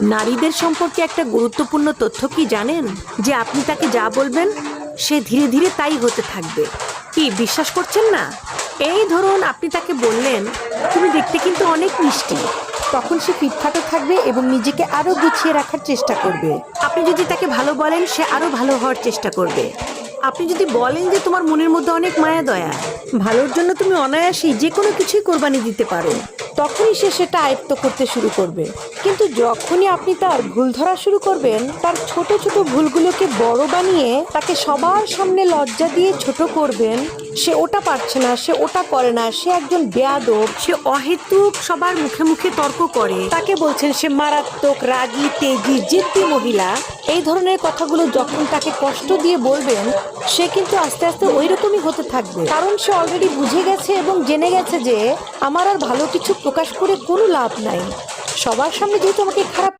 নারীদের সম্পর্কে একটা গুরুত্বপূর্ণ তথ্য কি জানেন? যে আপনি তাকে যা বলবেন সে ধীরে ধীরে তাই হতে থাকবে। কি বিশ্বাস করছেন না? এই ধরুন আপনি তাকে বললেন, তুমি দেখতে কিন্তু অনেক মিষ্টি। তখন সে ফিটফাটে থাকবে এবং নিজেকে আরো গুছিয়ে রাখার চেষ্টা করবে। আপনি যদি তাকে ভালো বলেন সে আরো ভালো হওয়ার চেষ্টা করবে। আপনি যদি বলেন যে তোমার মনের মধ্যে অনেক মায়া দয়া, ভালোর জন্য তুমি অনায়াসেই যে কোনো কিছুই কোরবানি দিতে পারো, তখনই সে সেটা আয়ত্ত করতে শুরু করবে। কিন্তু যখনই আপনি তার ভুল ধরা শুরু করবেন, তার ছোট ছোট ভুলগুলোকে বড় বানিয়ে তাকে সবার সামনে লজ্জা দিয়ে ছোট করবেন, সে ওটা পারছে না, সে ওটা করে না, সে একজন বেয়াদব, সে অহেতুক সবার মুখে মুখে তর্ক করে, তাকে বলছেন সে মারাত্মক রাগী, তেজি, জিদ্দি মহিলা, এই ধরনের কথাগুলো যখন তাকে কষ্ট দিয়ে বলবেন, সে কিন্তু আস্তে আস্তে ওই রকমই হতে থাকবে। কারণ সে অলরেডি বুঝে গেছে এবং জেনে গেছে যে আমার আর ভালো কিছু প্রকাশ করে কোনো লাভ নাই। সবার সামনে যেহেতু আমাকে খারাপ